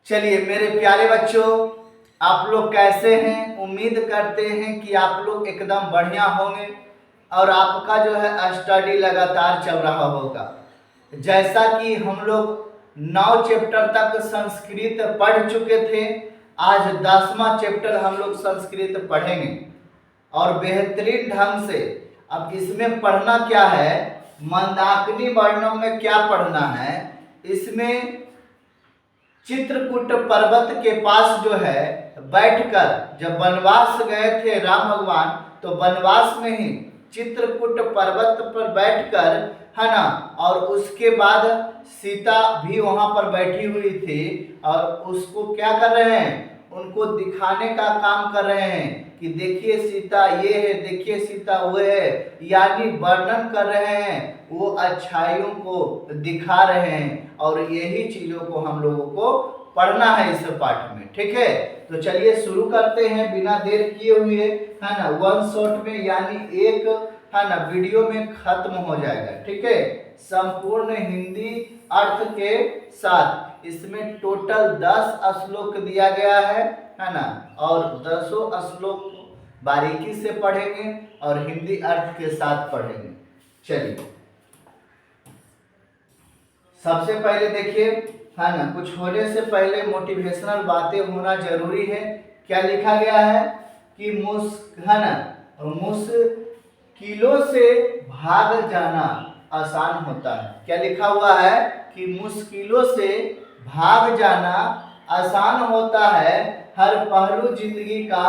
चलिए मेरे प्यारे बच्चों, आप लोग कैसे हैं? उम्मीद करते हैं कि आप लोग एकदम बढ़िया होंगे और आपका जो है स्टडी लगातार चल रहा होगा। जैसा कि हम लोग 9 चैप्टर तक संस्कृत पढ़ चुके थे, आज 10वां चैप्टर हम लोग संस्कृत पढ़ेंगे और बेहतरीन ढंग से। अब इसमें पढ़ना क्या है, मंदाकिनी वर्णों में क्या पढ़ना है, इसमें चित्रकूट पर्वत के पास जो है बैठकर, जब वनवास गए थे राम भगवान, तो वनवास में ही चित्रकूट पर्वत पर बैठकर, है ना, और उसके बाद सीता भी वहां पर बैठी हुई थी और उसको क्या कर रहे हैं, उनको दिखाने का काम कर रहे हैं कि देखिए सीता ये है, देखिए सीता वो है, यानी वर्णन कर रहे हैं, वो अच्छाइयों को दिखा रहे हैं। और यही चीजों को हम लोगों को पढ़ना है इस पाठ में। ठीक है, तो चलिए शुरू करते हैं बिना देर किए हुए, है ना। वन शॉट में यानी एक, है ना, वीडियो में खत्म हो जाएगा। ठीक है, संपूर्ण हिंदी अर्थ के साथ। इसमें टोटल 10 श्लोक दिया गया है ना, और 10 श्लोक बारीकी से पढ़ेंगे और हिंदी अर्थ के साथ पढ़ेंगे। चलिए सबसे पहले देखिए, है ना, कुछ होने से पहले मोटिवेशनल बातें होना जरूरी है। क्या लिखा गया है कि है ना, मुश्किलों से भाग जाना आसान होता है। क्या लिखा हुआ है कि मुश्किलों से भाग जाना आसान होता है, हर पहलू जिंदगी का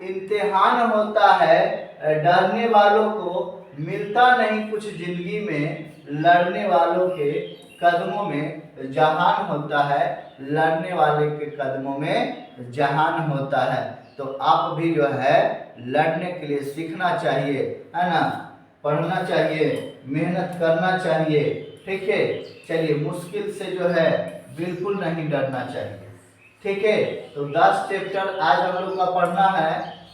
इम्तिहान होता है, डरने वालों को मिलता नहीं कुछ जिंदगी में, लड़ने वालों के कदमों में जहान होता है, लड़ने वाले के कदमों में जहान होता है। तो आप भी जो है लड़ने के लिए सीखना चाहिए, है ना, पढ़ना चाहिए, मेहनत करना चाहिए। ठीक है, चलिए मुश्किल से जो है बिल्कुल नहीं डरना चाहिए। ठीक है, तो 10 चैप्टर आज हम लोग का पढ़ना है।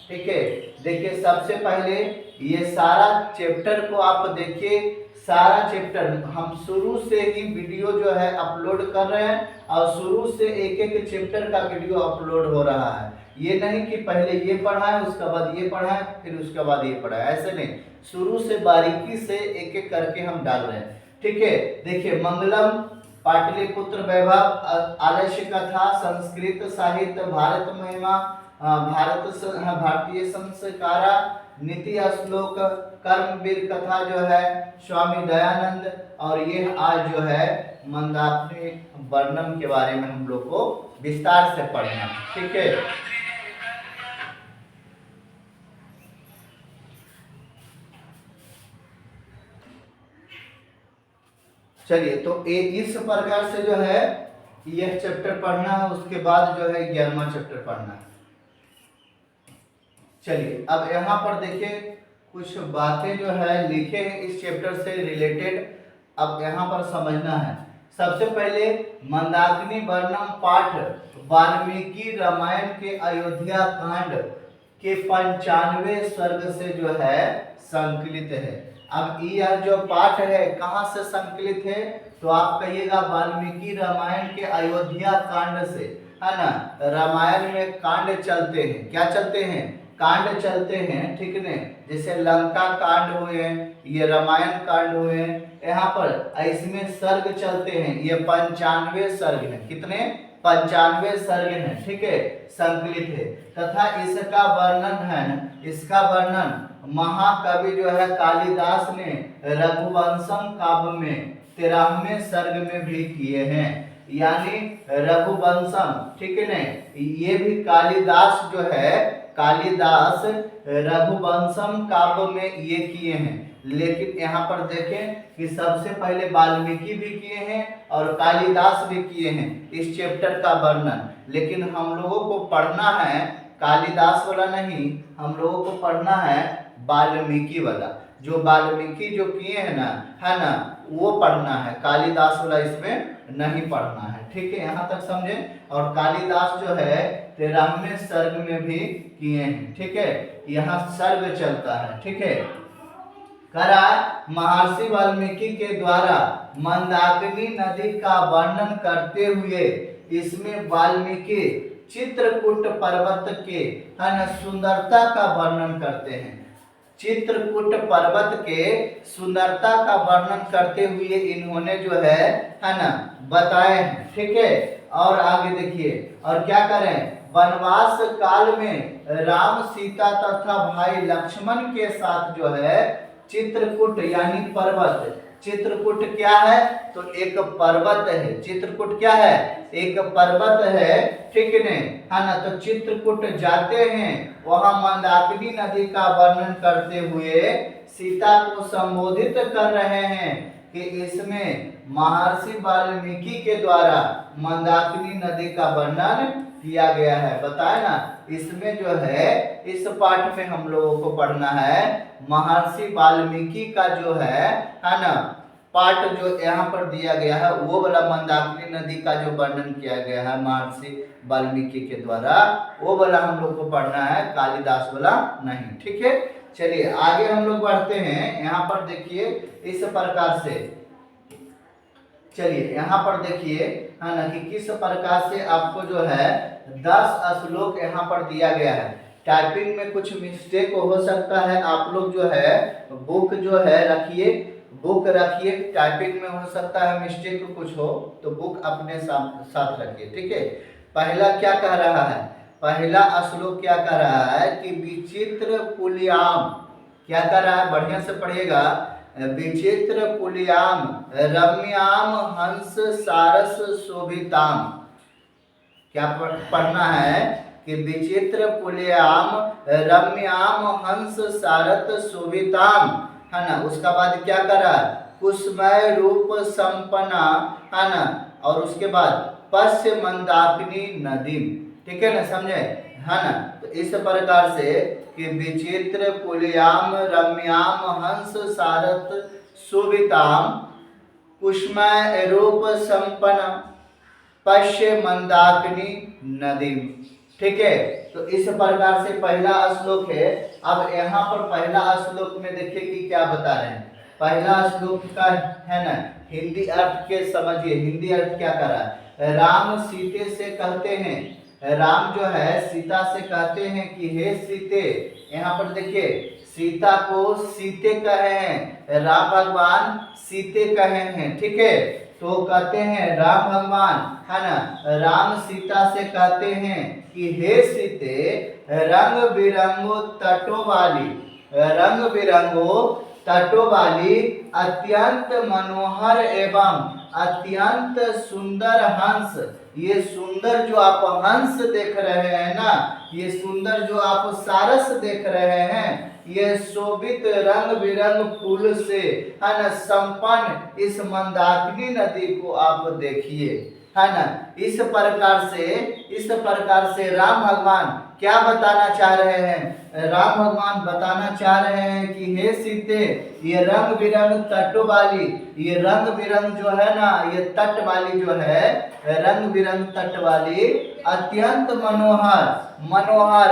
ठीक है, देखिए सबसे पहले ये सारा चैप्टर को आप देखिए, सारा चैप्टर हम शुरू से ही वीडियो जो है अपलोड कर रहे हैं और शुरू से एक एक चैप्टर का वीडियो अपलोड हो रहा है। ये नहीं कि पहले ये पढ़ा है उसके बाद ये पढ़ा है फिर उसके बाद ये पढ़ा है, ऐसे नहीं, शुरू से बारीकी से एक एक करके हम डाल रहे हैं। ठीक है, देखिए मंगलम, पाटलिपुत्र वैभव, आलस्य कथा, संस्कृत साहित्य, भारत महिमा, भारतीय संस्कारा, नीति श्लोक, कर्मवीर कथा जो है स्वामी दयानंद, और ये आज जो है मंदाकिनी वर्णम के बारे में हम लोग को विस्तार से पढ़ना। ठीक है, चलिए तो इस प्रकार से जो है यह चैप्टर पढ़ना है, उसके बाद जो है 11वां चैप्टर पढ़ना है। चलिए अब यहाँ पर देखिए कुछ बातें जो है लिखे हैं इस चैप्टर से रिलेटेड, अब यहाँ पर समझना है। सबसे पहले मंदाकिनी वर्णम पाठ वाल्मीकि रामायण के अयोध्या कांड के 95वें सर्ग से जो है संकलित है। अब यह जो पाठ है कहाँ से संकलित है, तो आप कहिएगा वाल्मीकि रामायण के अयोध्या कांड से, है ना। रामायण में कांड चलते हैं, क्या चलते हैं, कांड चलते हैं। ठीक है, जैसे लंका कांड हुए, ये रामायण कांड हुए, यहाँ पर इसमें सर्ग चलते हैं। ये 95 सर्ग है, कितने, 95 सर्ग है। ठीक है, संकलित है, तथा इसका वर्णन है, इसका वर्णन महाकवि जो है कालिदास ने रघुवंशम काव्य में 13वें सर्ग में भी किए हैं, यानी रघुवंशम। ठीक है न, ये भी कालिदास जो है, कालिदास रघुवंशम काव्य में ये किए हैं। लेकिन यहाँ पर देखें कि सबसे पहले वाल्मीकि भी किए हैं और कालिदास भी किए हैं इस चैप्टर का वर्णन। लेकिन हम लोगों को पढ़ना है कालिदास वाला नहीं, हम लोगों को पढ़ना है वाल्मीकि वाला। जो वाल्मीकि जो किए हैं ना, है ना, वो पढ़ना है, कालिदास वाला इसमें नहीं पढ़ना है। ठीक है, यहाँ तक समझे। और कालिदास जो है 13वें सर्ग में भी किए हैं। ठीक है, यहाँ सर्ग चलता है। ठीक है, करा महर्षि वाल्मीकि के द्वारा मंदाकिनी नदी का वर्णन करते हुए इसमें वाल्मीकि चित्रकूट पर्वत के है न सुंदरता का वर्णन करते हैं। चित्रकूट पर्वत के सुंदरता का वर्णन करते हुए इन्होंने जो है ना बताए हैं। ठीक है, और आगे देखिए और क्या करें, वनवास काल में राम सीता तथा भाई लक्ष्मण के साथ जो है चित्रकूट यानी पर्वत, चित्रकूट क्या है तो एक पर्वत है, चित्रकूट क्या है एक पर्वत है, ठीक है ना। तो चित्रकूट जाते हैं, वहां मंदाकिनी नदी का वर्णन करते हुए सीता को संबोधित कर रहे हैं कि इसमें महर्षि वाल्मीकि के द्वारा मंदाकिनी नदी का वर्णन किया गया है। बताए ना, इसमें जो है इस पाठ में हम लोगों को पढ़ना है महर्षि वाल्मीकि का जो है ना पाठ जो यहाँ पर दिया गया है वो वाला मंदाकिनी नदी का जो वर्णन किया गया है महर्षि वाल्मीकि के द्वारा, वो वाला हम लोग को पढ़ना है, कालिदास वाला नहीं। ठीक है, चलिए आगे हम लोग बढ़ते हैं। यहाँ पर देखिए इस प्रकार से, चलिए यहाँ पर देखिए है ना कि किस प्रकार से आपको जो है 10 श्लोक यहाँ पर दिया गया है। टाइपिंग में कुछ मिस्टेक हो सकता है, आप लोग जो है बुक जो है रखिए, बुक रखिए, टाइपिंग में हो सकता है मिस्टेक कुछ हो तो बुक अपने साथ रखिए। ठीक है, पहला क्या कह रहा है, पहला श्लोक क्या कह रहा है कि विचित्र पुलियाम, क्या कह रहा है बढ़िया से पढ़िएगा, विचित्र पुलियाम रम्याम हंस सारस शोभिताम। क्या पढ़ना है कि विचित्र पुलियाम रम्याम हंस सारत शोभिताम, है ना। उसका बाद क्या करा, कुसमय रूप संपन्ना, है ना, और उसके बाद पश्य मंदाकिनी नदी। ठीक है ना, समझे, है ना। तो इस प्रकार से कि विचित्र पुलियाम रम्याम हंस सारत शोभिताम कुसमय रूप संपन्न पश्य मंदाकिनी नदी। ठीक है, तो इस प्रकार से पहला श्लोक है। अब यहाँ पर पहला श्लोक में देखिए कि क्या बता रहे हैं। पहला श्लोक का है ना हिंदी अर्थ के समझिए, हिंदी अर्थ क्या कर रहा है, राम सीते से कहते हैं, राम जो है सीता से कहते हैं कि हे सीते, यहाँ पर देखिए सीता को सीते कहे हैं, राम भगवान सीते कहे हैं। ठीक है, तो कहते हैं राम भगवान, है ना, राम सीता से कहते हैं कि हे सीते, रंग बिरंगो तटों वाली, रंग बिरंगो तटों वाली अत्यंत मनोहर एवं अत्यंत सुंदर हंस, ये सुंदर जो आप हंस देख रहे हैं ना, ये सुंदर जो आप सारस देख रहे हैं, ये शोभित रंग बिरंग फूल से, है ना, संपन्न इस मंदाकिनी नदी को आप देखिए, है ना। इस प्रकार से राम भगवान क्या बताना चाह रहे हैं, राम भगवान बताना चाह रहे हैं कि हे सीते, ये रंग बिरंग तटों वाली, ये रंग बिरंग जो है ना, ये तट वाली जो है, रंग बिरंग तट वाली अत्यंत मनोहर, मनोहर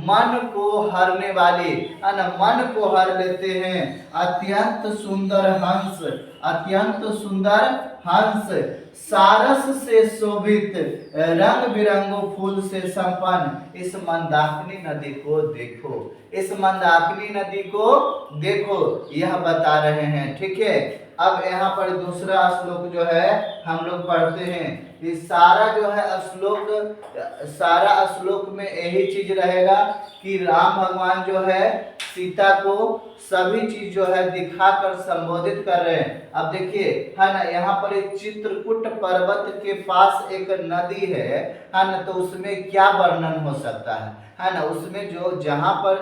मन को हरने वाली, है ना, मन को हर लेते हैं, अत्यंत सुंदर हंस, अत्यंत सुंदर हंस सारस से शोभित रंग बिरंगो फूल से संपन्न इस मंदाकिनी नदी को देखो, इस मंदाकिनी नदी को देखो, यह बता रहे हैं। ठीक है, अब यहाँ पर दूसरा श्लोक जो है हम लोग पढ़ते हैं। इस सारा जो है श्लोक, सारा श्लोक में यही चीज रहेगा कि राम भगवान जो है सीता को सभी चीज जो है दिखाकर संबोधित कर रहे हैं। अब देखिए, है ना, यहाँ पर एक चित्रकूट पर्वत के पास एक नदी है ना, तो उसमें क्या वर्णन हो सकता है ना, उसमें जो जहाँ पर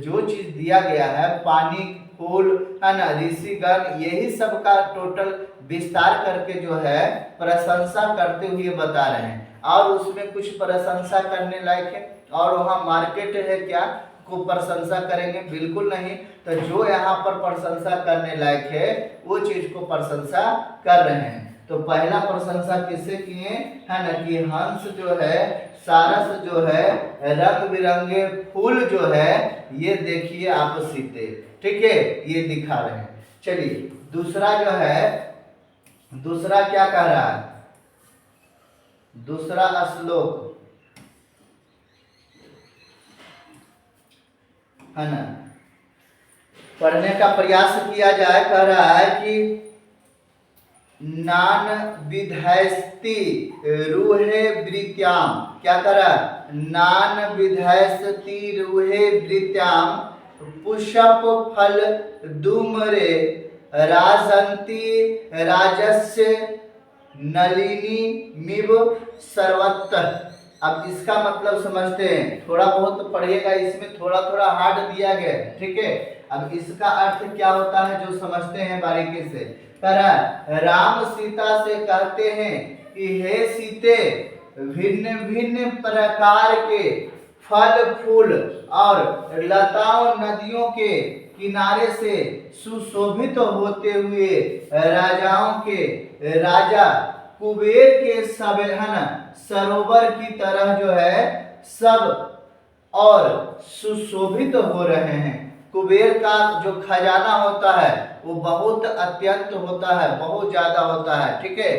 जो चीज दिया गया है, पानी, फूल, है ना, ऋषिगण, यही सब का टोटल विस्तार करके जो है प्रशंसा करते हुए बता रहे हैं। और उसमें कुछ प्रशंसा करने लायक है, और वहाँ मार्केट है क्या को प्रशंसा करेंगे, बिल्कुल नहीं। तो जो यहाँ पर प्रशंसा करने लायक है वो चीज को प्रशंसा कर रहे हैं। तो पहला प्रशंसा किससे किए, है ना, कि हंस जो है, सारस जो है, रंग बिरंगे फूल जो है, ये देखिए आप सीते, ठीक है, ये दिखा रहे हैं। चलिए दूसरा जो है, दूसरा क्या कह रहा है, दूसरा श्लोक है ना, पढ़ने का प्रयास किया जाए। कह रहा है कि नान विधैस्ति रूहे वृत्याम, क्या कर रहा है, नान विधैस्ति रूहे वृत्याम पुष्प फल दुमरे राजंती राजस्य नलिनी मिव सर्वत्र। अब इसका मतलब समझते हैं, थोड़ा बहुत पढ़िएगा, इसमें थोड़ा थोड़ा हार्ड दिया गया है, ठीक है। अब इसका अर्थ क्या होता है जो समझते हैं बारीकी से। राम सीता से कहते हैं कि हे सीते, भिन्न भिन्न प्रकार के फल फूल और लताओं नदियों के किनारे से सुशोभित होते हुए राजाओं के राजा कुबेर के सरोवर की तरह जो है सब और सुशोभित हो रहे हैं। कुबेर का जो खजाना होता है वो बहुत अत्यंत होता है, बहुत ज्यादा होता है, ठीक है।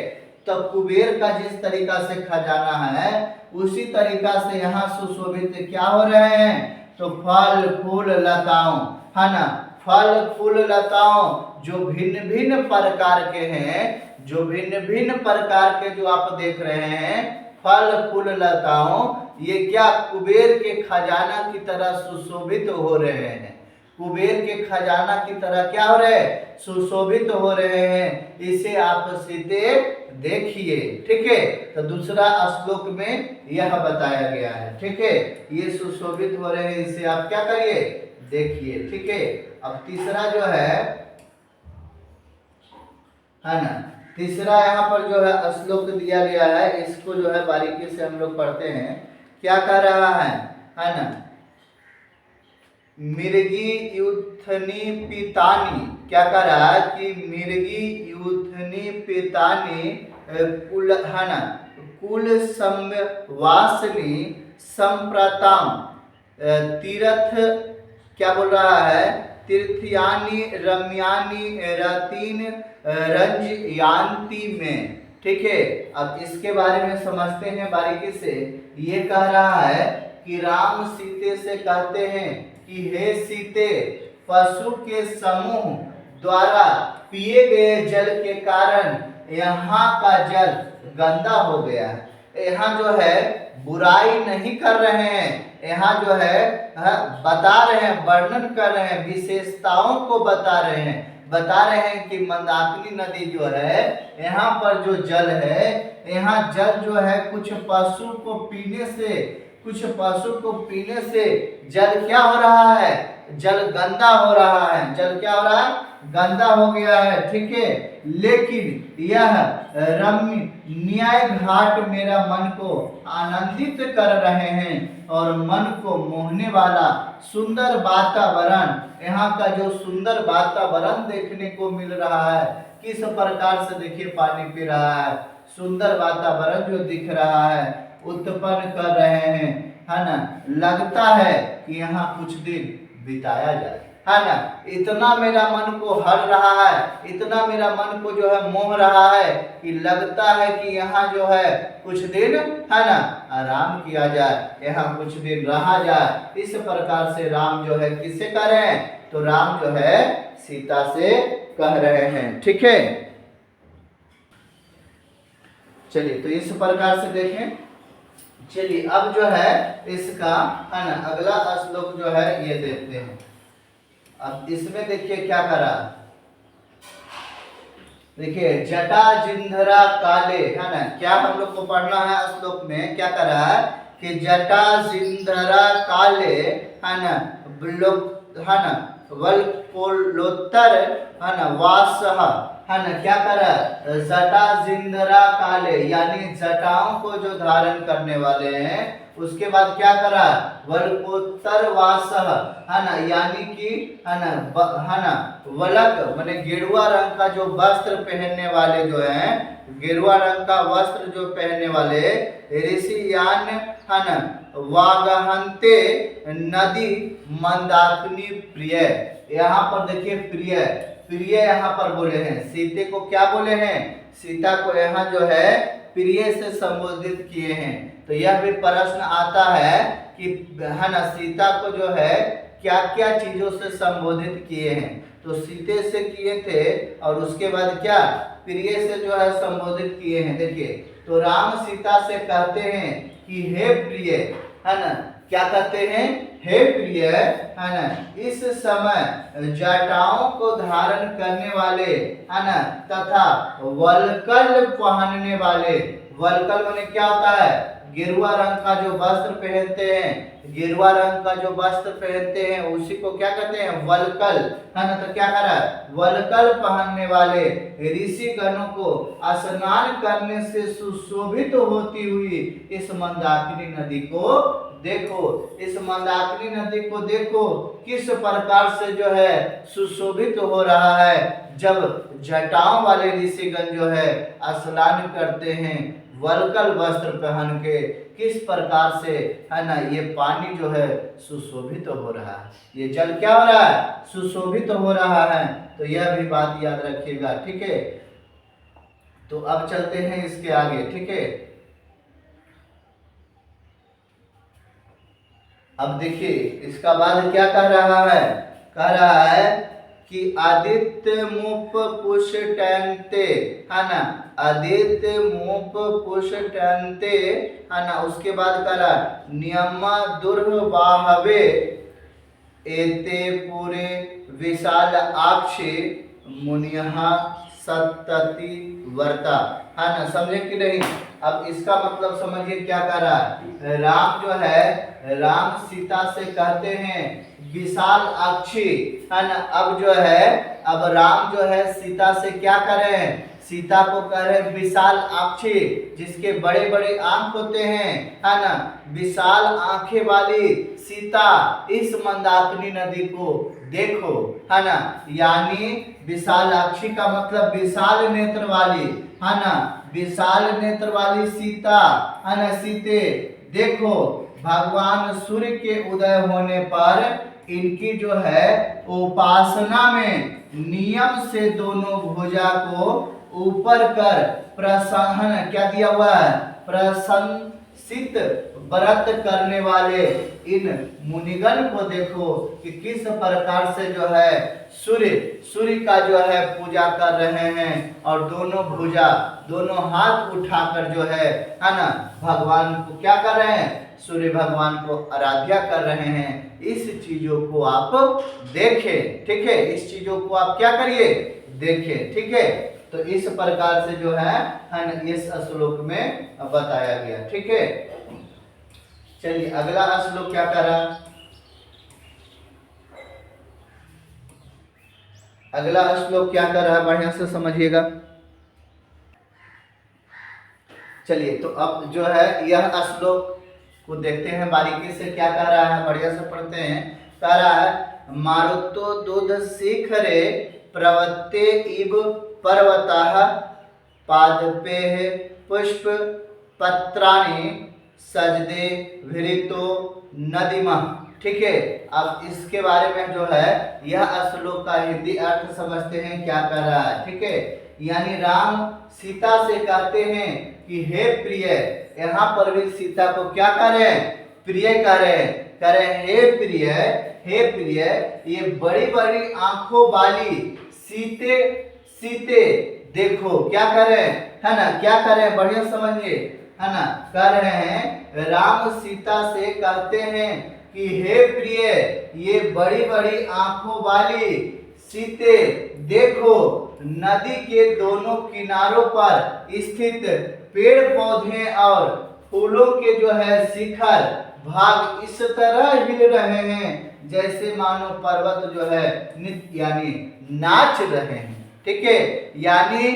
तो कुबेर का जिस तरीका से खजाना है उसी तरीका से यहाँ सुशोभित क्या हो रहे हैं, तो फल फूल लताओं, है ना, फल फूल लताओं जो भिन्न भिन्न प्रकार के हैं, जो भिन्न भिन्न प्रकार के जो आप देख रहे हैं फल फूल लताओं, ये क्या कुबेर के खजाना की तरह सुशोभित हो रहे हैं। कुबेर के खजाना की तरह क्या हो रहे हैं, सुशोभित हो रहे हैं। इसे आप सीधे देखिए, ठीक है। तो दूसरा श्लोक में यह बताया गया है, ठीक है, ये सुशोभित हो रहे हैं, इसे आप क्या करिए, देखिए, ठीक है। अब तीसरा जो है ना, तीसरा यहाँ पर जो है श्लोक दिया गया है, इसको जो है बारीकी से हम लोग पढ़ते हैं। क्या कह रहा है ना, मिर्गी युथनी पितानी, क्या कह रहा है कि मिर्गी युथनी पितानी कुल, है ना, कुल संवासनी संप्रताम तीर्थ, क्या बोल रहा है, तीर्थयानी रम्यानी रतीन रंजयान्ति में, ठीक है। अब इसके बारे में समझते हैं बारीकी से। ये कह रहा है कि राम सीते से कहते हैं कि हे सीते, पशु के समूह द्वारा पिए गए जल के कारण यहाँ का जल गंदा हो गया है। यहाँ जो है बुराई नहीं कर रहे हैं, यहाँ जो है बता रहे हैं, वर्णन कर रहे हैं, विशेषताओं को बता रहे हैं, बता रहे हैं कि मंदाकिनी नदी जो है यहाँ पर जो जल है, यहाँ जल जो है कुछ पशु को पीने से, कुछ पशु को पीने से जल क्या हो रहा है, जल गंदा हो रहा है, जल क्या हो रहा है, गंदा हो गया है, ठीक है। लेकिन यह रम्य न्याय घाट मेरा मन को आनंदित कर रहे हैं और मन को मोहने वाला सुंदर वातावरण, यहाँ का जो सुंदर वातावरण देखने को मिल रहा है, किस प्रकार से देखिए पानी पी रहा है, सुंदर वातावरण जो दिख रहा है उत्पन्न कर रहे हैं, है ना। लगता है कि यहाँ कुछ दिन बिताया जाए, है ना। इतना मेरा मन को हर रहा है, इतना मेरा मन को जो है मोह रहा है कि लगता है कि यहाँ जो है कुछ दिन, है ना, आराम किया जाए, यहाँ कुछ दिन रहा जाए। इस प्रकार से राम जो है किससे कह रहे हैं, तो राम जो है सीता से कह रहे हैं, ठीक है। चलिए तो इस प्रकार से देखें। चलिए अब जो है इसका, है ना, अगला श्लोक जो है ये देखते हैं। अब इसमें देखिए क्या करा, देखिए जटा जिंधरा काले, है ना, क्या हम लोग को पढ़ना है श्लोक में, क्या करा है कि जटा जिंधरा काले, है ना, है ना, वल्पोलोत्तर, है ना, वासह, है ना, क्या करा, जटा जिंधरा काले, यानी जटाओं को जो धारण करने वाले हैं। उसके बाद क्या करा, वल्पोत्तर वासह, है ना, यानी कि, है ना, वलक माने गेरुआ रंग का जो वस्त्र पहनने वाले जो हैं, गेरुआ रंग का वस्त्र जो पहनने वाले ऋषि यान, है ना, वागहंते नदी मंदाकिनी प्रिय, यहाँ पर देखिए प्रिय, प्रिय यहाँ पर बोले हैं। सीते को क्या बोले हैं? सीता को यहाँ जो है प्रिय से संबोधित किए हैं। तो यह भी प्रश्न आता है कि है ना, सीता को जो है क्या क्या चीजों से संबोधित किए हैं? तो सीते से किए थे और उसके बाद क्या प्रिय से जो है संबोधित किए हैं। देखिए, तो राम सीता से कहते हैं कि हे प्रिय, है ना, क्या कहते हैं? हे प्रिय, है ना, इस समय जटाओं को धारण करने वाले, है ना, तथा वलकल पहनने वाले, वलकल माने क्या होता है? गेरुआ रंग का जो वस्त्र पहनते हैं, गेरुआ रंग का जो वस्त्र पहनते हैं उसी को क्या कहते हैं? वलकल, है ना। तो क्या कर रहा है? वलकल पहनने वाले ऋषि गणों को स्नान करने से सुशोभित होती हुई इस मंदाकिनी नदी को देखो, इस मंदाकिनी नदी को देखो किस प्रकार से जो है सुशोभित हो रहा है जब जटाओं वाले ऋषिगण जो है स्नान करते हैं वलकल वस्त्र पहन के, किस प्रकार से, है ना, ये पानी जो है सुशोभित हो रहा है, ये जल क्या हो रहा है? सुशोभित हो रहा है। तो यह भी बात याद रखिएगा, ठीक है। तो अब चलते हैं इसके आगे, ठीक है। अब देखिए इसका बाद क्या कह रहा है? कह रहा है कि आदित्य मुप पुष्टन्ते, है ना, आदित्य मुप पुष्टन्ते, है ना। उसके बाद कह रहा नियम दुर्वाहवे एते पूरे विशाल आक्षी मुनिहा सतति वर्ता, है ना। समझे कि नहीं? अब इसका मतलब समझिए क्या कर रहा है। राम जो है, राम सीता से कहते हैं विशाल अक्षी, है ना। अब जो है, अब राम जो है सीता से क्या कर रहे हैं? सीता को कह रहे हैं विशाल अक्षी, जिसके बड़े बड़े आंख होते हैं, है ना। विशाल आंखें वाली सीता इस मंदाकिनी नदी को देखो, है ना। यानी विशाल अक्षी का मतलब विशाल नेत्र वाली, है ना, विशाल नेत्र वाली सीता, है ना, सीते देखो भगवान सूर्य के उदय होने पर इनकी जो है उपासना में नियम से दोनों भुजा को ऊपर कर प्रसन्न, क्या दिया हुआ है? प्रशंसित व्रत करने वाले इन मुनिगण को देखो कि किस प्रकार से जो है सूर्य का जो है पूजा कर रहे हैं और दोनों भुजा, दोनों हाथ उठाकर जो है ना, भगवान को क्या कर रहे हैं? सूर्य भगवान को आराध्या कर रहे हैं। इस चीजों को आप देखें, ठीक है। इस चीजों को आप क्या करिए? देखें, ठीक है। तो इस प्रकार से जो है इस श्लोक में बताया गया, ठीक है। चलिए अगला श्लोक क्या कर रहा? अगला श्लोक क्या कर रहा है? बढ़िया से समझिएगा। चलिए तो अब जो है यह श्लोक को देखते हैं बारीकी से, क्या कह रहा है, बढ़िया से पढ़ते हैं। कह रहा है मारुतो दूध शिखरे प्रवत्ते इव पर्वतः पादपे पुष्प पत्राणि सजदे विरितो नदीमः, ठीक है। अब इसके बारे में जो है यह श्लोक का हिंदी अर्थ समझते हैं क्या कर रहा है, ठीक है। यानी राम सीता से कहते हैं कि हे प्रिय, यहाँ पर भी सीता को क्या कह रहे हैं? प्रिय कह रहे हैं। कह रहे हैं हे प्रिय, हे प्रिय, ये बड़ी बड़ी आंखों वाली सीते देखो, क्या कर रहे हैं, है ना, क्या कर रहे हैं? बढ़िया समझिए, है ना। कह रहे हैं राम सीता से कहते हैं कि हे प्रिय, ये बड़ी बड़ी आंखों वाली सीते देखो नदी के दोनों किनारों पर स्थित पेड़ पौधे और फूलों के जो है शिखर भाग इस तरह हिल रहे हैं जैसे मानो पर्वत जो है नित्य यानी नाच रहे हैं, ठीक है। यानी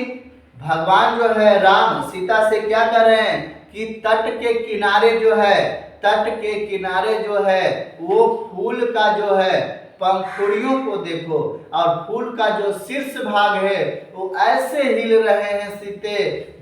भगवान जो है राम सीता से क्या कर रहे हैं कि तट के किनारे जो है, तट के किनारे जो है वो फूल का जो है पंखुड़ियों को देखो और फूल का जो शीर्ष भाग है वो ऐसे हिल रहे हैं सीते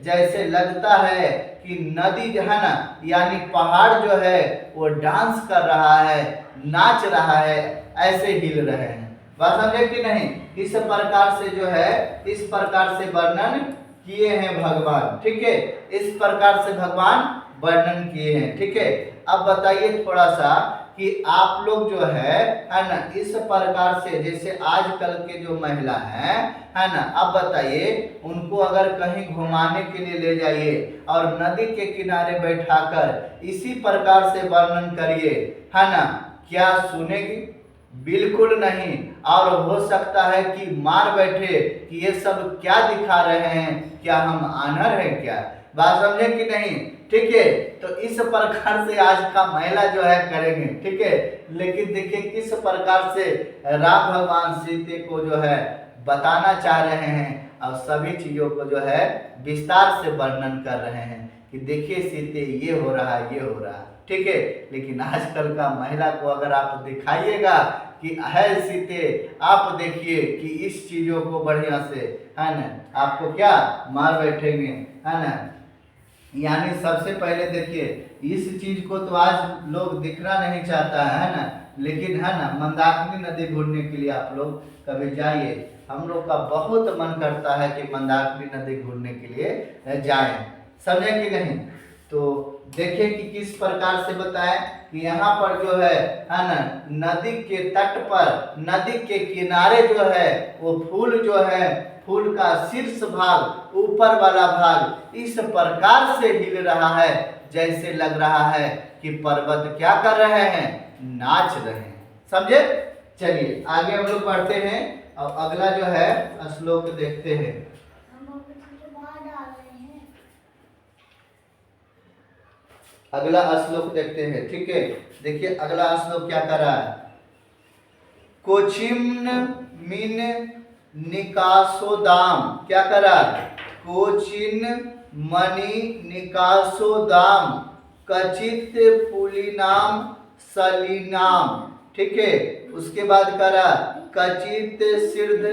जैसे लगता है कि नदी जो है ना, यानी पहाड़ जो है वो डांस कर रहा है, नाच रहा है, ऐसे हिल रहे हैं। बात समझे कि नहीं। इस प्रकार से जो है, इस प्रकार से वर्णन किए हैं भगवान, ठीक है, इस प्रकार से भगवान वर्णन किए हैं, ठीक है। अब बताइए थोड़ा सा कि आप लोग जो है ना, इस प्रकार से जैसे आजकल के जो महिला है ना, अब बताइए उनको अगर कहीं घुमाने के लिए ले जाइए और नदी के किनारे बैठाकर इसी प्रकार से वर्णन करिए, है ना, क्या सुनेगी? बिल्कुल नहीं। और हो सकता है कि मार बैठे कि ये सब क्या दिखा रहे हैं, क्या हम आनर हैं क्या? बात समझे कि नहीं, ठीक है। तो इस प्रकार से आज का महिला जो है करेंगे, ठीक है। लेकिन देखिए किस प्रकार से राम भगवान सीते को जो है बताना चाह रहे हैं और सभी चीजों को जो है विस्तार से वर्णन कर रहे हैं कि देखिए सीते ये हो रहा है, ये हो रहा है, ठीक है। लेकिन आजकल का महिला को अगर आप दिखाइएगा कि है सीते, आप देखिए कि इस चीजों को बढ़िया से, है ना, आपको क्या मार बैठेंगे, है ना। यानी सबसे पहले देखिए इस चीज को तो आज लोग दिखना नहीं चाहता है ना, लेकिन है ना मंदाकिनी नदी घूमने के लिए आप लोग कभी जाइए। हम लोग का बहुत मन करता है कि मंदाकिनी नदी घूमने के लिए जाएं, समझे कि नहीं। तो देखिए कि किस प्रकार से बताएं कि यहाँ पर जो है ना, नदी के तट पर, नदी के किनारे जो है वो फूल जो है, फूल का शीर्ष भाग, ऊपर वाला भाग इस प्रकार से हिल रहा है जैसे लग रहा है कि पर्वत क्या कर रहे हैं, नाच रहे हैं, समझे। चलिए आगे हम लोग पढ़ते हैं और अगला जो है श्लोक देखते हैं। अगला श्लोक देखते हैं, ठीक है। देखिए अगला श्लोक क्या कर रहा है, कोचिम्न मिन निकासोदाम, क्या कर रहा है, कोचिन मणि निकासोदाम कचित पुलिनाम सलीनाम, ठीक है। उसके बाद करा कचित सिर्ध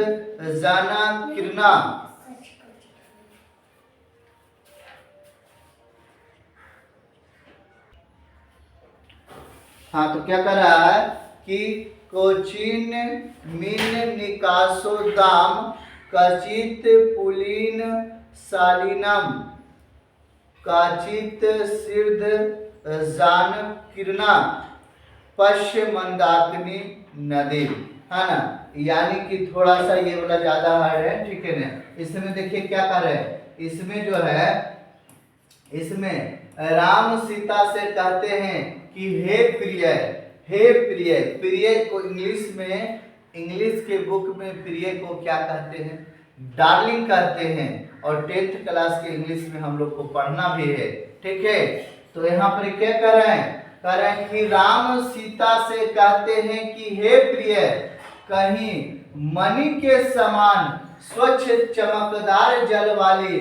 जाना किरना, हाँ तो क्या कर रहा है कि कोचिन मिन निकासोदाम कचित पुलिन सालिनम काचित सिर्ध जान किरना पश्य मंदाकिनी नदी, है ना। यानी कि थोड़ा सा ये वाला ज्यादा हार्ड है, ठीक है ना। इसमें देखिए क्या कर रहे हैं, इसमें जो है, इसमें राम सीता से कहते हैं कि हे प्रिय, हे प्रिय। प्रिय को इंग्लिश में, इंग्लिश के बुक में प्रिय को क्या कहते हैं, डार्लिंग कहते हैं। और 10th क्लास के इंग्लिश में हम लोग को पढ़ना भी है, ठीक है। तो यहाँ पर क्या कर रहे हैं, कह रहे हैं कि राम सीता से कहते हैं कि हे प्रिय, कहीं मणि के समान स्वच्छ चमकदार जल वाली,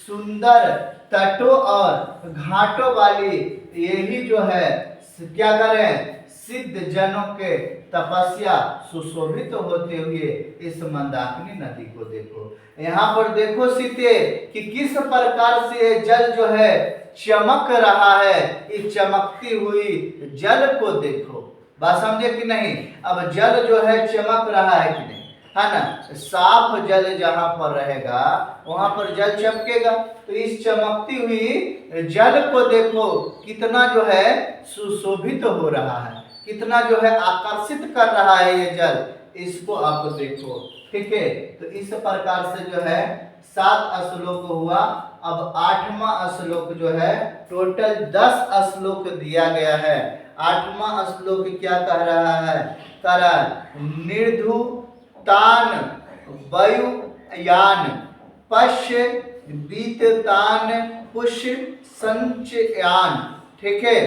सुंदर तटों और घाटों वाली, यही जो है क्या करें, सिद्ध जनों के तपस्या सुशोभित तो होते हुए इस मंदाकिनी नदी को देखो। यहाँ पर देखो सीते कि किस प्रकार से जल जो है चमक रहा है, इस चमकती हुई जल को देखो। बात समझे कि नहीं। अब जल जो है चमक रहा है कि नहीं, है ना। साफ जल जहां पर रहेगा वहां पर जल चमकेगा। तो इस चमकती हुई जल को देखो कितना जो है सुशोभित हो रहा है, कितना जो है आकर्षित कर रहा है ये जल, इसको आप देखो, ठीक है। तो इस प्रकार से जो है 7 श्लोक हुआ। अब 8वां श्लोक जो है, टोटल 10 श्लोक दिया गया है। 8वां श्लोक क्या कह रहा है, कह रहा है निर्धु तान वायुयान पश्य बीततान पुष्य संचयान, ठीक है।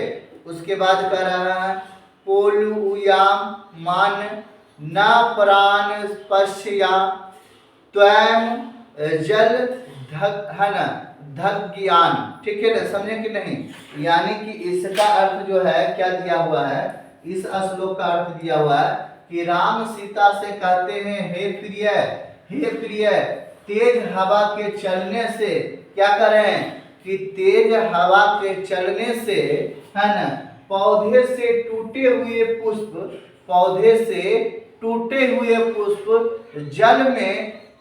उसके बाद कह रहा है पोलुयाम मान न प्राण पश्या त्वम जल है ना धज्ञान, ठीक है ना, समझे कि नहीं। यानी कि इसका अर्थ जो है क्या दिया हुआ है, इस श्लोक का अर्थ दिया हुआ है कि राम सीता से कहते हैं हे प्रिय, हे प्रिय, तेज हवा के चलने से क्या करें कि तेज हवा के चलने से, है ना, पौधे से टूटे हुए पुष्प, पौधे से टूटे हुए पुष्प जल में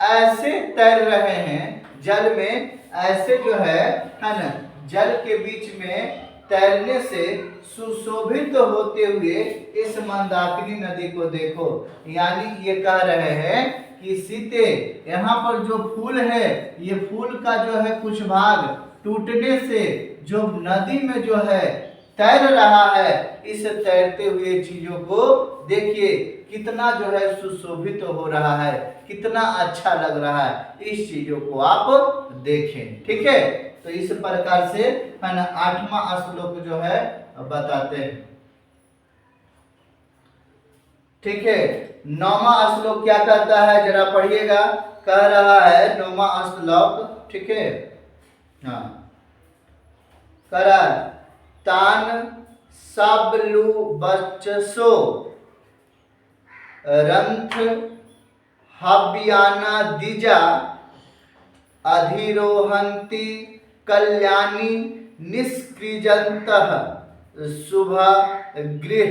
ऐसे तैर रहे हैं, जल में ऐसे जो है ना, जल के बीच में तैरने से सुशोभित होते हुए इस मंदाकिनी नदी को देखो। यानी ये कह रहे हैं कि सीते, यहाँ पर जो फूल है, ये फूल का जो है कुछ भाग टूटने से जो नदी में जो है तैर रहा है, इस तैरते हुए चीजों को देखिए कितना जो है सुशोभित हो रहा है, कितना अच्छा लग रहा है, इस चीजों को आप देखें। ठीक है, तो इस प्रकार से है ना 8वां श्लोक जो है बताते हैं। ठीक है, 9वां श्लोक क्या कहता है जरा पढ़िएगा। कह रहा है 9वां श्लोक, ठीक है, हाँ, कह रहा है तान सबलु बच्चसो रंथ हव्याना दिजा अधिरोहंती कल्याणी निष्कृजंतः शुभ गृह।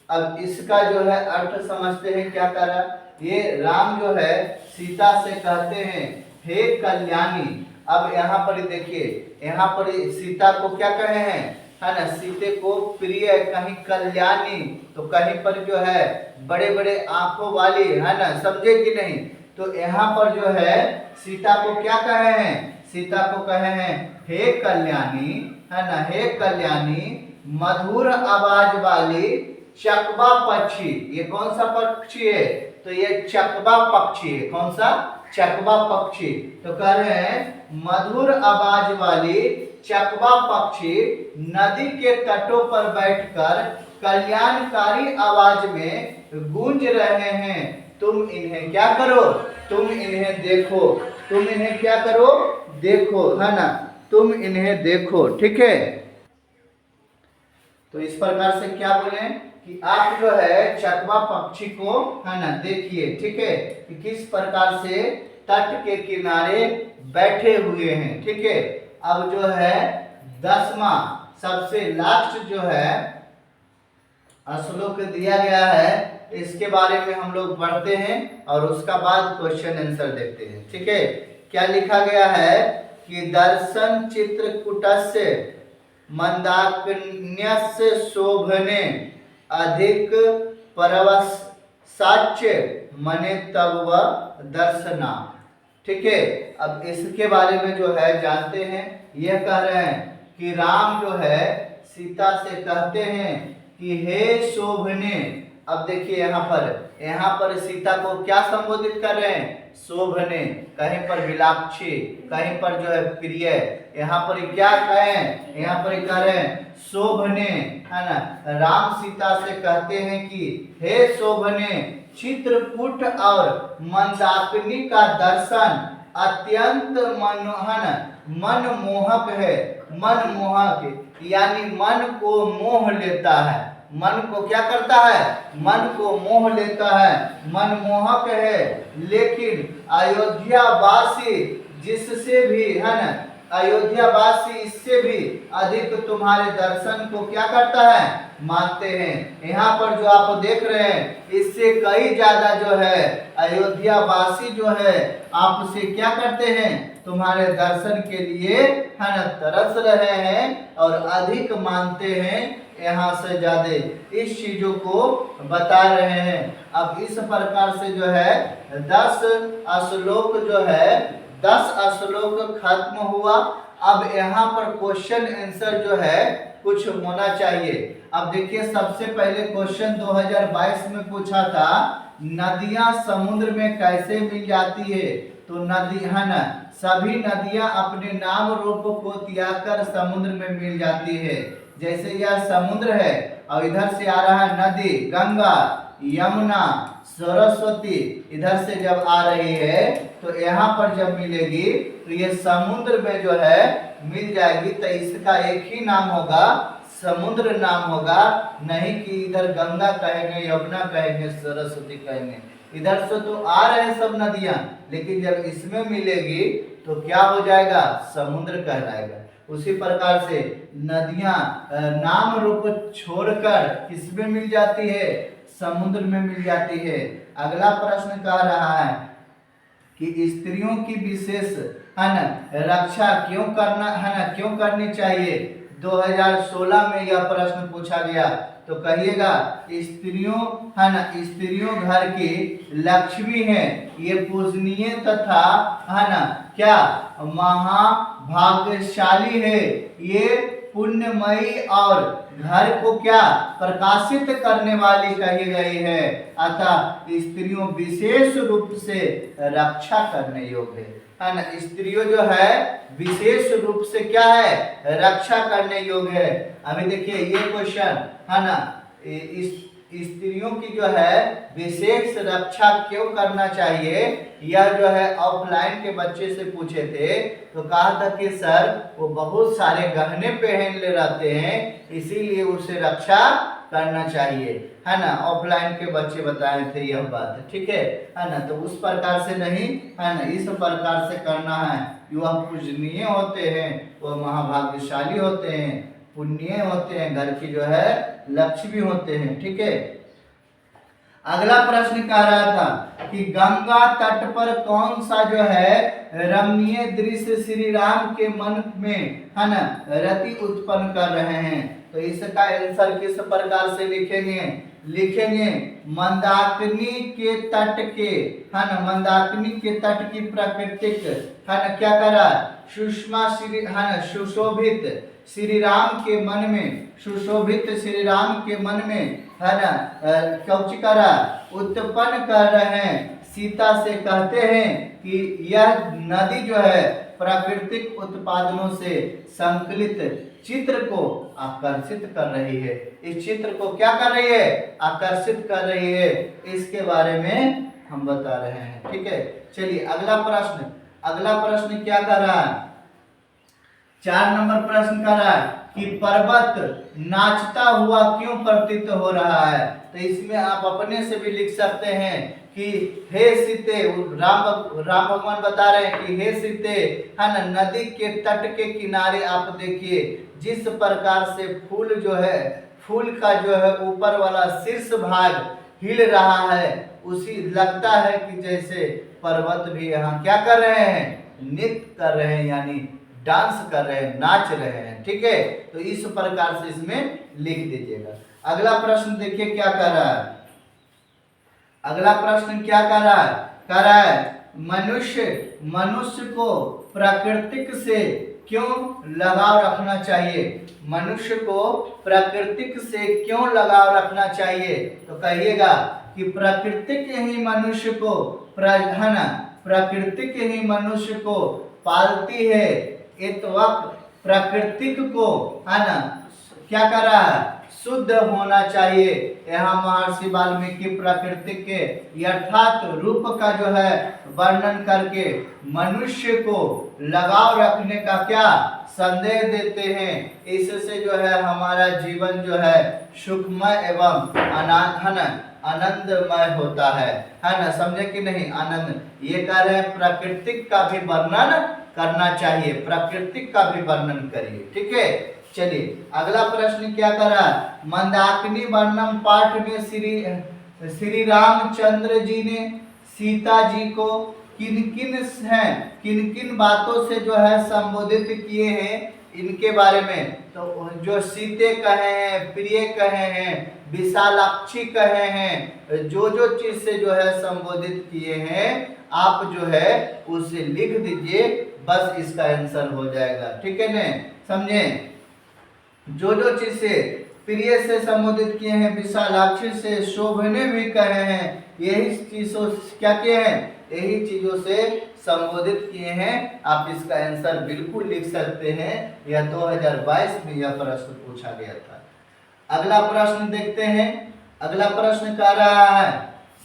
अब इसका जो है अर्थ समझते हैं, क्या कर रहा ये राम जो है सीता से कहते हैं हे कल्याणी। अब यहाँ पर देखिए, यहाँ पर सीता को क्या कहे हैं, है ना, सीते को प्रिय, कहीं कल्याणी तो कहीं पर जो है बड़े बड़े आंखों वाली, है ना, समझे कि नहीं। तो यहाँ पर जो है सीता को क्या कहे हैं, सीता को कहे हैं हे कल्याणी, है ना, हे कल्याणी मधुर आवाज वाली चकवा पक्षी। ये कौन सा पक्षी है, तो ये चकवा पक्षी है। कौन सा, चकवा पक्षी। तो कह रहे हैं मधुर आवाज वाली चकवा पक्षी नदी के तटों पर बैठकर कल्याणकारी आवाज में गूंज रहे हैं। तुम इन्हें क्या करो, तुम इन्हें देखो, तुम इन्हें क्या करो, देखो, है ना, तुम इन्हें देखो। ठीक है, तो इस प्रकार से क्या बोले कि आप जो है चकवा पक्षी को, है ना, देखिए। ठीक है, कि किस प्रकार से तट के किनारे बैठे हुए हैं। ठीक है, अब जो है 10वां सबसे लास्ट जो है श्लोक दिया गया है, इसके बारे में हम लोग पढ़ते हैं और उसका बाद क्वेश्चन आंसर देखते हैं। ठीक है, क्या लिखा गया है कि दर्शन चित्रकूटस्य मंदाकिन्यस्य शोभने अधिक परवसाच्य मने तव दर्शना। ठीक है, अब इसके बारे में जो है जानते हैं। यह कह रहे हैं कि राम जो है सीता से कहते हैं कि हे शोभने। अब देखिए यहाँ पर सीता को क्या संबोधित कर रहे हैं, शोभने। कहीं पर विलापची, कहीं पर जो है प्रिय। यहाँ पर क्या कहें, यहाँ पर कह रहे हैं शोभने, है ना। राम सीता से कहते हैं कि हे शोभने चित्रकूट और मंदाकिनी का दर्शन अत्यंत मनमोहक है। मनमोहक यानी मन को मोह लेता है, मन को क्या करता है, मन को मोह लेता है, मनमोहक है। लेकिन अयोध्यावासी जिससे भी, है ना, अयोध्यावासी इससे भी अधिक तुम्हारे दर्शन को क्या करता है, मानते हैं। यहाँ पर जो आप देख रहे हैं इससे कई ज्यादा जो है अयोध्यावासी जो है आपसे क्या करते हैं, तुम्हारे दर्शन के लिए, है ना, तरस रहे हैं और अधिक मानते हैं यहाँ से ज्यादा। इस चीजों को बता रहे हैं। अब इस प्रकार से जो है 10 श्लोक जो है 10 श्लोक खत्म हुआ। अब यहाँ पर क्वेश्चन आंसर जो है कुछ होना चाहिए। अब देखिए सबसे पहले क्वेश्चन 2022 में पूछा था नदियां समुद्र में कैसे मिल जाती है। तो नदी, है ना, सभी नदियां अपने नाम रूप को त्याग कर समुद्र में मिल जाती है। जैसे यह समुद्र है और इधर से आ रहा है नदी, गंगा, यमुना, सरस्वती, इधर से जब आ रही है तो यहाँ पर जब मिलेगी तो ये समुद्र में जो है मिल जाएगी। तो इसका एक ही नाम होगा, समुद्र नाम होगा, नहीं कि इधर गंगा कहेंगे, यमुना कहेंगे, सरस्वती कहेंगे। इधर से तो आ रहे हैं सब नदियां, लेकिन जब इसमें मिलेगी तो क्या हो जाएगा, समुद्र कहलाएगा। उसी प्रकार से नदियां नाम रूप छोड़कर किसमें मिल जाती है, समुद्र में मिल जाती है। अगला प्रश्न कह रहा है कि स्त्रियों की विशेष है ना रक्षा क्यों करना है ना क्यों करनी चाहिए। 2016 में यह प्रश्न पूछा गया। तो कहिएगा स्त्रियों है ना स्त्रियों घर की लक्ष्मी है, ये पूजनीय तथा है ना क्या महाभाग्यशाली है, ये पुण्यमयी और घर को क्या प्रकाशित करने वाली कही गई है। अतः स्त्रियों विशेष रूप से रक्षा करने योग्य है ना। स्त्रियों जो है विशेष रूप से क्या है रक्षा करने योग्य है। अभी देखिए ये क्वेश्चन है ना इस स्त्रियों की जो है विशेष रक्षा क्यों करना चाहिए, यह जो है ऑफलाइन के बच्चे से पूछे थे। तो कहा था कि सर वो बहुत सारे गहने पहन ले रहते हैं, इसीलिए उसे रक्षा करना चाहिए है ना। ऑफलाइन के बच्चे बताए थे यह बात, ठीक है ना। तो उस प्रकार से नहीं है ना, इस प्रकार से करना है। वह पूजनीय होते हैं, वह महाभाग्यशाली होते हैं, पुण्य होते हैं, घर की जो है लक्ष्मी होते हैं, ठीक है। अगला प्रश्न कह रहा था कि गंगा तट पर कौन सा जो है रमणीय दृश्य श्री राम के मन में है ना रति उत्पन्न कर रहे हैं। तो इसका आंसर किस प्रकार से लिखेंगे मंदाकिनी के तट के है ना मंदाकिनी के तट की प्राकृतिक है ना क्या करा सुषमा श्री है ना सुशोभित श्री राम के मन में, सुशोभित श्री राम के मन में है ना कौची करा उत्पन्न कर रहे हैं। सीता से कहते हैं कि यह नदी जो है प्राकृतिक उत्पादनों से संकलित चित्र को आकर्षित कर रही है। इस चित्र को क्या कर रही है आकर्षित कर रही है, इसके बारे में हम बता रहे हैं, ठीक है। चलिए अगला प्रश्न क्या कर रहा है 4 नंबर प्रश्न कर रहा है कि पर्वत नाचता हुआ क्यों प्रतीत हो रहा है। तो इसमें आप अपने से भी लिख सकते हैं कि हे सीते, राम भगवान बता रहे हैं कि हे सीते है ना नदी के तट के किनारे आप देखिए जिस प्रकार से फूल का जो है ऊपर वाला शीर्ष भाग हिल रहा है, उसी लगता है कि जैसे पर्वत भी यहाँ क्या कर रहे हैं नृत्य कर रहे हैं, यानी डांस कर रहे हैं, नाच रहे हैं, ठीक है। तो इस प्रकार से इसमें लिख दीजिएगा। अगला प्रश्न देखिए क्या कर रहा है। अगला प्रश्न क्या कर रहा है मनुष्य को प्राकृतिक से क्यों लगाव रखना चाहिए। मनुष्य को प्राकृतिक से क्यों लगाव रखना चाहिए। तो कहिएगा कि प्राकृतिक ही मनुष्य को प्राकृतिक ही मनुष्य को पालती है। एक वक्त प्राकृतिक को है ना क्या कर रहा है शुद्ध होना चाहिए। यहाँ महर्षि वाल्मीकि प्रकृतिक के यथार्थ रूप का जो है वर्णन करके मनुष्य को लगाव रखने का क्या संदेश देते हैं। इससे जो है हमारा जीवन जो है सुखमय एवं आनंदमय होता है ना। समझे कि नहीं आनंद। ये कह रहे हैं प्राकृतिक का भी वर्णन करना चाहिए, प्राकृतिक का भी वर्णन करिए, ठीक है। चलिए अगला प्रश्न क्या कर रहा है मंदाकिनी वर्णम पाठ में श्री रामचंद्र जी ने सीता जी को किन किन बातों से जो है संबोधित किए हैं, इनके बारे में। तो जो सीते कहे हैं, प्रिय कहे हैं, विशालाक्षी कहे हैं, जो चीज से जो है संबोधित किए हैं आप जो है उसे लिख दीजिए, बस इसका आंसर हो जाएगा, ठीक है ना। समझे जो चीज से प्रिय से संबोधित किए हैं, विशालाक्षी से शोभने भी कहे हैं, यही चीजों क्या किए हैं यही चीजों से संबोधित किए हैं। आप इसका आंसर बिल्कुल लिख सकते हैं। यह 2022 में यह प्रश्न पूछा गया था। अगला प्रश्न देखते हैं। अगला प्रश्न कर रहा है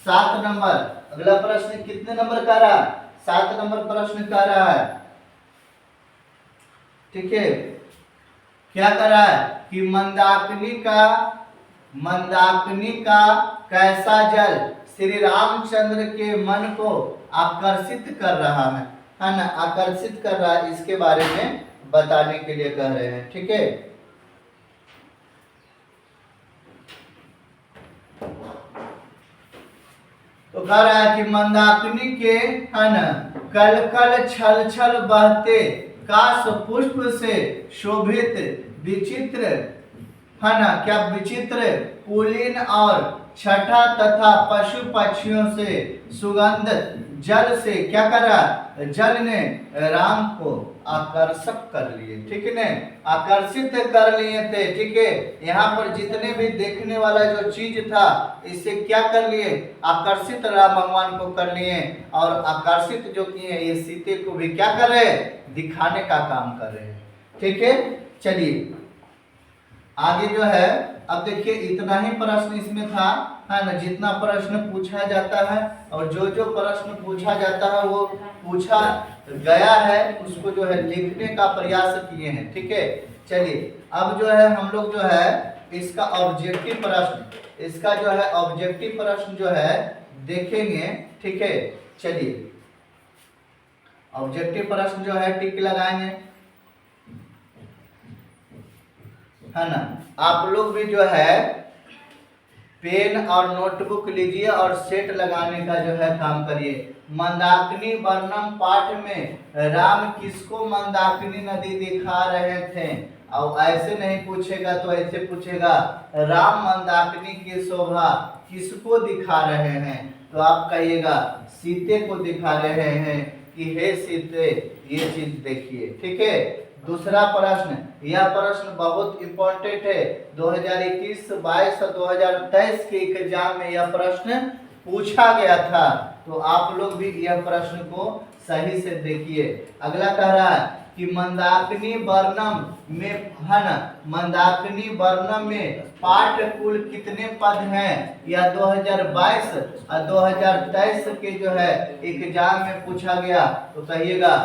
7 नंबर। अगला प्रश्न कितने नंबर का रहा है 7 नंबर प्रश्न कर रहा है, ठीक है। क्या कर रहा है कि मंदाकिनी का कैसा जल श्री रामचंद्र के मन को आकर्षित कर रहा है ना आकर्षित कर रहा है, इसके बारे में बताने के लिए कह रहे हैं, ठीक है। कह रहा है कि मंदाकिनी के है न कल कल छल छल बहते काश पुष्प से शोभित विचित्र है ना, क्या विचित्र पुलिन और छठा तथा पशु पक्षियों से सुगंध जल से क्या करा, जल ने राम को आकर्षक कर लिए, ठीक है ना, आकर्षित कर लिए थे, ठीक है। यहाँ पर जितने भी देखने वाला जो चीज था इससे क्या कर लिए, आकर्षित राम भगवान को कर लिए, और आकर्षित जो किए ये सीते को भी क्या कर रहे, दिखाने का काम कर रहे हैं, ठीक है। चलिए आगे जो है, अब देखिए इतना ही प्रश्न इसमें था, है ना, जितना प्रश्न पूछा जाता है और जो जो प्रश्न पूछा जाता है वो पूछा गया है उसको जो है लिखने का प्रयास किए हैं, ठीक है। चलिए अब जो है हम लोग जो है इसका ऑब्जेक्टिव प्रश्न, इसका जो है ऑब्जेक्टिव प्रश्न जो है देखेंगे, ठीक है। चलिए ऑब्जेक्टिव प्रश्न जो है टिक लगाएंगे, है ना। आप लोग भी जो है पेन और नोटबुक लीजिए और सेट लगाने का जो है काम करिए। मंदाकिनी वर्णम पाठ में राम किसको मंदाकिनी नदी दिखा रहे थे, और ऐसे नहीं पूछेगा तो ऐसे पूछेगा राम मंदाकिनी की शोभा किसको दिखा रहे हैं, तो आप कहिएगा सीते को दिखा रहे हैं कि हे सीते ये चीज देखिए, ठीक है। दूसरा प्रश्न, यह प्रश्न बहुत इंपॉर्टेंट है, 2021, 22 और 2023 के एग्जाम में यह प्रश्न पूछा गया था, तो आप लोग भी यह प्रश्न को सही से देखिए। अगला कह रहा है कि मंदाकिनी वर्णम में, है ना, मंदाकिनी वर्णम में पाठ कुल कितने पद हैं, यह 2022 और 2023 के जो है एग्जाम में पूछा गया, तो कहिएगा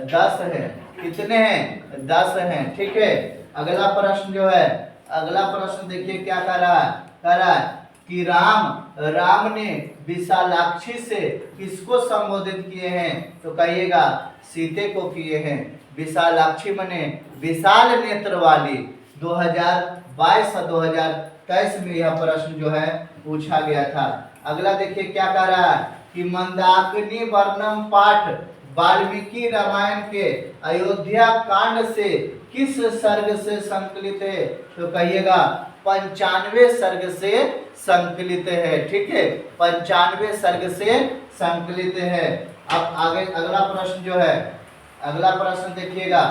10 है, कितने हैं, 10 हैं, ठीक है। अगला प्रश्न जो है, अगला प्रश्न देखिए क्या कह रहा है, कह रहा है कि राम ने विशालाक्षी से किसको संबोधित किए हैं, तो कहिएगा सीते को किए हैं। विशालाक्षी माने विशाल नेत्र वाली, 2022 और 2023 में यह प्रश्न जो है पूछा गया था। अगला देखिए क्या कह रहा है कि मंदाकिनी वर्णम पाठ वाल्मीकि रामायण के अयोध्या कांड से किस सर्ग से संकलित है, तो कहिएगा 95वें सर्ग से संकलित है, ठीक है, 95वें सर्ग से संकलित है। अब आगे अगला प्रश्न जो है, अगला प्रश्न देखिएगा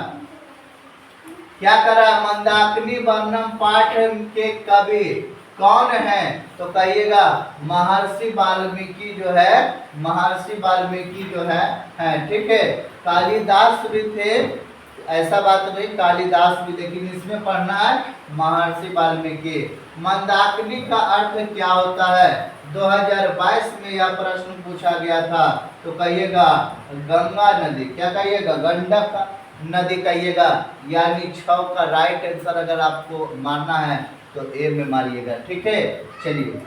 क्या करा, मंदाकिनी वर्णम पाठ के कवि कौन है, तो कहिएगा महर्षि वाल्मीकि जो है, महर्षि वाल्मीकि जो है, ठीक है। कालिदास भी थे, ऐसा बात नहीं, कालिदास भी, लेकिन इसमें पढ़ना है महर्षि वाल्मीकि। मंदाकिनी का अर्थ क्या होता है, 2022 में यह प्रश्न पूछा गया था, तो कहिएगा गंगा नदी, क्या कहिएगा, गंडक नदी कहिएगा, यानी 6 का राइट आंसर अगर आपको मारना है तो ए में मारिएगा, ठीक है। चलिए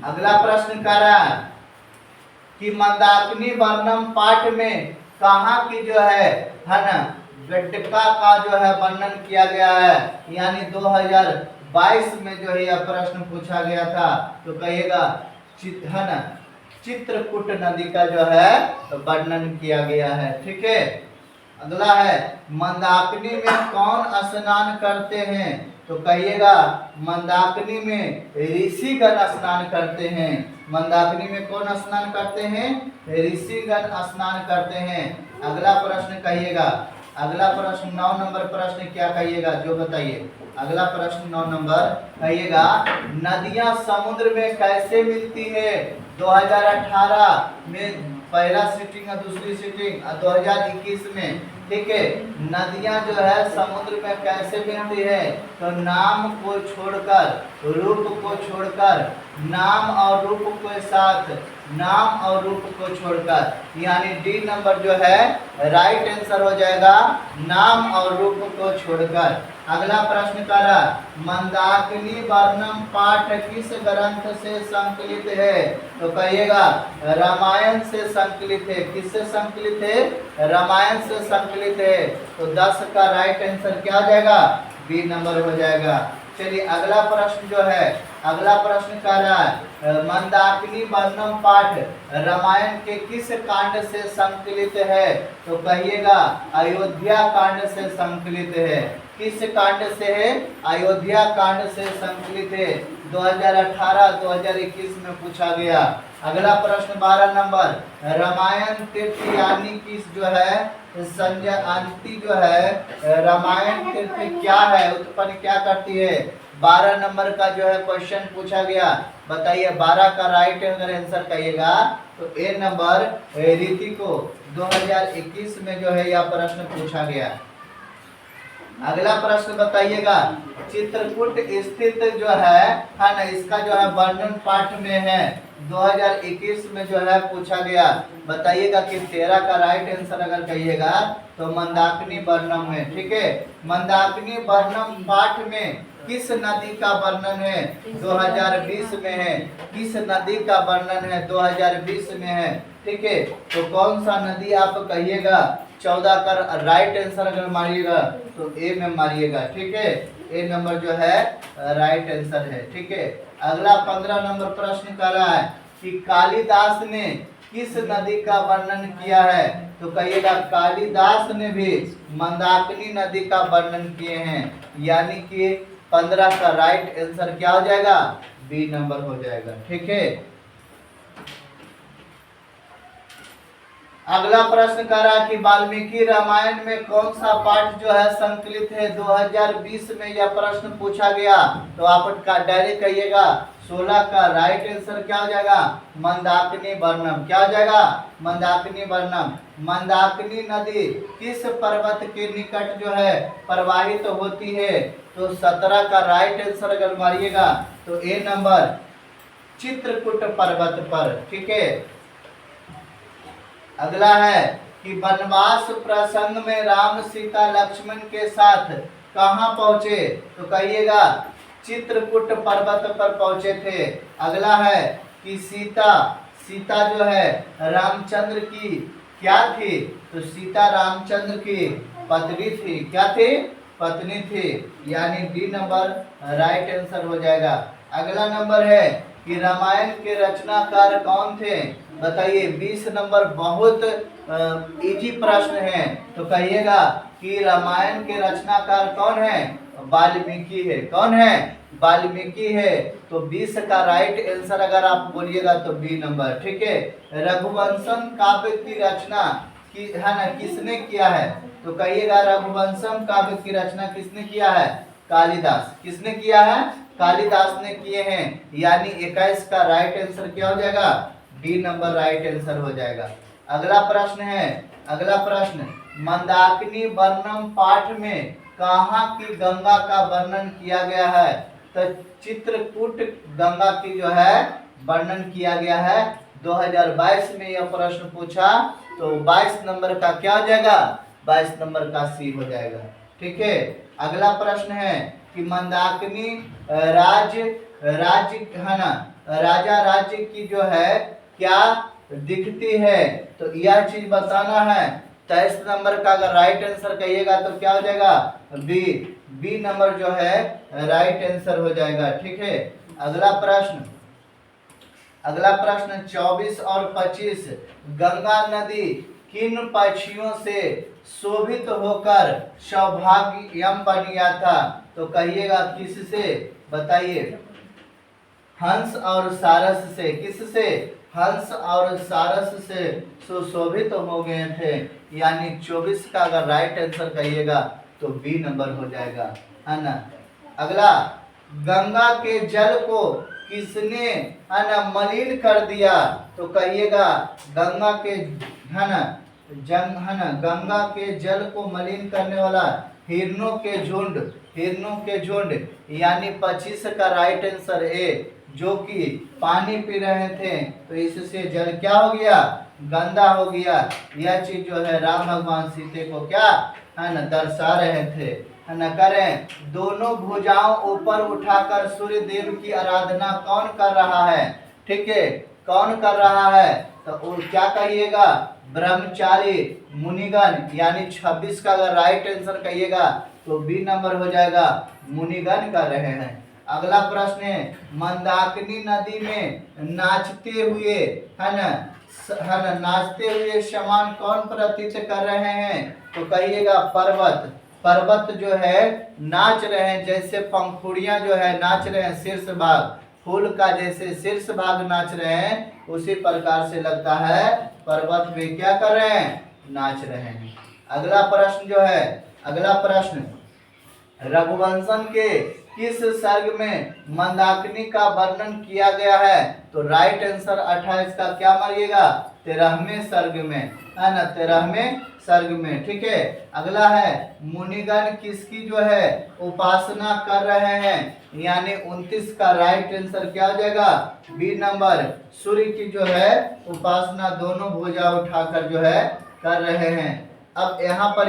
अगला प्रश्न कह रहा है कि मंदाकिनी वर्णम पाठ में कहाँ की जो है ना, गड्ढका का जो है वर्णन किया गया है, यानी 2022 में जो है यह प्रश्न पूछा गया था, तो कहिएगा है ना चित्रकूट नदी का जो है वर्णन किया गया है, ठीक है। अगला है मंदाकिनी में कौन स्नान करते हैं, तो कहिएगा मंदाकिनी में ऋषिगण स्नान करते हैं। मंदाकिनी में कौन स्नान करते हैं, ऋषिगण स्नान करते हैं। अगला प्रश्न कहिएगा, अगला प्रश्न 9 नंबर प्रश्न क्या कहिएगा, जो बताइए। अगला प्रश्न 9 नंबर कहिएगा नदियां समुद्र में कैसे मिलती है, 2018 में पहला सीटिंग और दूसरी सीटिंग और 2021 में, ठीक है। नदियां जो है समुद्र में कैसे मिलती है, तो नाम को छोड़कर, रूप को छोड़कर, नाम और रूप के साथ, नाम और रूप को छोड़कर, यानी डी नंबर जो है राइट आंसर हो जाएगा, नाम और रूप को छोड़कर। अगला प्रश्न कर रहा मंदाकिनी वर्णम पाठ किस ग्रंथ से संकलित है, तो कहिएगा रामायण से संकलित है। किससे संकलित है, रामायण से संकलित है, तो 10 का राइट आंसर क्या हो जाएगा, बी नंबर हो जाएगा। चलिए अगला प्रश्न जो है अगला प्रश्न कह रहा है मंदाकिनी वर्णम पाठ रामायण के किस कांड से संकलित है? तो कहिएगा अयोध्या कांड से संकलित है। किस कांड से है? अयोध्या कांड से संकलित है। 2018-2021 में पूछा गया। अगला प्रश्न 12 नंबर रामायण तीर्थ यानी किस जो है संजय अंति जो है रामायण तीर्थ क्या है, उत्पन्न क्या करती है? 12 नंबर का जो है क्वेश्चन पूछा गया। बताइए 12 का राइट अगर आंसर कहिएगा तो ए नंबर रीति को 2021 में जो है यह प्रश्न पूछा गया। अगला प्रश्न बताइएगा चित्रकूट स्थित जो है ना, इसका जो है वर्णन पाठ में है 2021 में जो है पूछा गया। बताइएगा कि 13 का राइट आंसर अगर कहिएगा तो मंदाकिनी वर्णम है। ठीक है, मंदाकिनी वर्णम पाठ में किस नदी का वर्णन है? 2020 में है। किस नदी का वर्णन है? 2020 में है। ठीक है, तो कौन सा नदी आप कहिएगा? 14 का राइट आंसर अगर मारिएगा तो ए में मारिएगा। ठीक है, ए नंबर जो है राइट आंसर है। ठीक है, अगला 15 नंबर प्रश्न कर रहा है कि कालिदास ने किस नदी का वर्णन किया है? तो कहिएगा कालिदास ने भी मंदाकिनी नदी का वर्णन किए हैं। यानी कि 15 का राइट आंसर क्या हो जाएगा? बी नंबर हो जाएगा। ठीक है, अगला प्रश्न कर रहा है कि वाल्मीकि रामायण में कौन सा पाठ जो है संकलित है? 2020 में यह प्रश्न पूछा गया। तो आप डायरेक्ट कहिएगा 16 का राइट आंसर क्या हो जाएगा? मंदाकिनी वर्णम। क्या हो जाएगा? मंदाकिनी वर्णम। मंदाकिनी नदी किस पर्वत के निकट जो है प्रवाहित होती है? तो 17 का राइट आंसर अगर मारिएगा तो ए नंबर चित्रकूट पर्वत पर। ठीक है, अगला है कि वनवास प्रसंग में राम सीता लक्ष्मण के साथ कहाँ पहुंचे? तो कहिएगा चित्रकूट पर्वत पर पहुंचे थे। अगला है कि सीता जो है रामचंद्र की क्या थी? तो सीता रामचंद्र की पत्नी थी। क्या थी? पत्नी थी। यानी डी नंबर राइट आंसर हो जाएगा। अगला नंबर है कि रामायण के रचनाकार कौन थे? बताइए 20 नंबर बहुत इजी प्रश्न है। तो कहिएगा कि रामायण के रचनाकार कौन है? वाल्मीकि है। कौन है? वाल्मीकि है। तो 20 का राइट आंसर अगर आप बोलिएगा तो बी नंबर। ठीक है, रघुवंशम काव्य की रचना की है ना किसने किया है? तो कहिएगा रघुवंशम काव्य की रचना किसने किया है? कालिदास। किसने किया है? कालिदास ने किए हैं। यानी 21 का राइट आंसर क्या हो जाएगा? डी नंबर राइट आंसर हो जाएगा। अगला प्रश्न है, अगला प्रश्न मंदाकिनी वर्णम पाठ में कहाँ की गंगा का वर्णन किया गया है? तो चित्रकूट गंगा की जो है वर्णन किया गया है। 2022 में यह प्रश्न पूछा। तो 22 नंबर का क्या हो जाएगा? 22 नंबर का सी हो जाएगा। ठीक है, अगला प्रश्न है कि मंदाकिनी राज्य है ना राजा राज्य की जो है क्या दिखती है? तो यह चीज बताना है। 23 नंबर का अगर राइट आंसर कहिएगा तो क्या हो जाएगा? बी नंबर जो है राइट आंसर हो जाएगा। ठीक है, अगला प्रश्न 24 और 25 गंगा नदी किन पक्षियों से शोभित होकर सौभाग्यम बनिया था? तो कहिएगा किससे? बताइए हंस और सारस से। किससे? हंस और सारस से सुशोभित हो गए थे। यानी 24 का अगर राइट आंसर कहिएगा तो बी नंबर हो जाएगा, है ना। अगला गंगा के जल को किसने है ना मलिन कर दिया? तो कहिएगा गंगा के है ना गंगा के जल को मलिन करने वाला हिरणों के झुंड। यानी 25 का राइट आंसर है, जो कि पानी पी रहे थे तो इससे जल क्या हो गया? गंदा हो गया। यह चीज जो है राम भगवान सीते को क्या है ना दर्शा रहे थे, है ना। करें दोनों भुजाओं ऊपर उठाकर सूर्य देव की आराधना कौन कर रहा है? ठीक है, कौन कर रहा है? तो क्या कहिएगा? ब्रह्मचारी मुनिगण। यानी 26 का अगर राइट आंसर कहिएगा तो बी नंबर हो जाएगा, मुनिगण कर रहे हैं। अगला प्रश्न है मंदाकिनी नदी में नाचते हुए है ना नाचते हुए समान कौन प्रतीत कर रहे हैं? तो कहिएगा पर्वत। पर्वत जो है नाच रहे हैं, जैसे पंखुड़ियां जो है नाच रहे हैं, शीर्ष भाग फूल का जैसे शीर्ष भाग नाच रहे हैं, उसी प्रकार से लगता है पर्वत में क्या कर रहे हैं? नाच रहे हैं। अगला प्रश्न जो है, अगला प्रश्न रघुवंशम के किस सर्ग में मंदाकिनी का वर्णन किया गया है? तो राइट आंसर 28 का क्या मारिएगा? 13वें सर्ग में, है ना, 13वें सर्ग में। ठीक है। अगला है मुनिगण किसकी जो है उपासना कर रहे हैं? यानी 29 का राइट आंसर क्या हो जाएगा? बी नंबर, सूर्य की जो है उपासना दोनों भुजा उठाकर जो है कर रहे हैं। अब यहाँ पर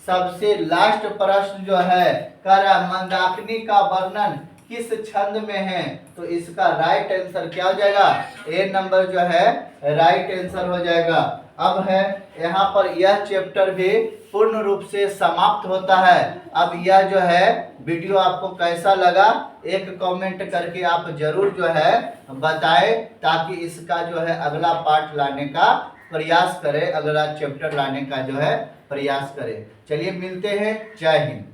सबसे लास्ट प्रश्न जो है कर मंदाकिनी का वर्णन किस छंद में है? तो इसका राइट आंसर क्या हो जाएगा? ए नंबर जो है राइट आंसर हो जाएगा। अब है यहाँ पर यह चैप्टर भी पूर्ण रूप से समाप्त होता है। अब यह जो है वीडियो आपको कैसा लगा एक कमेंट करके आप जरूर जो है बताएं, ताकि इसका जो है अगला पार्ट लाने का प्रयास करें, अगला चैप्टर लाने का जो है प्रयास करें। चलिए मिलते हैं। जय हिंद।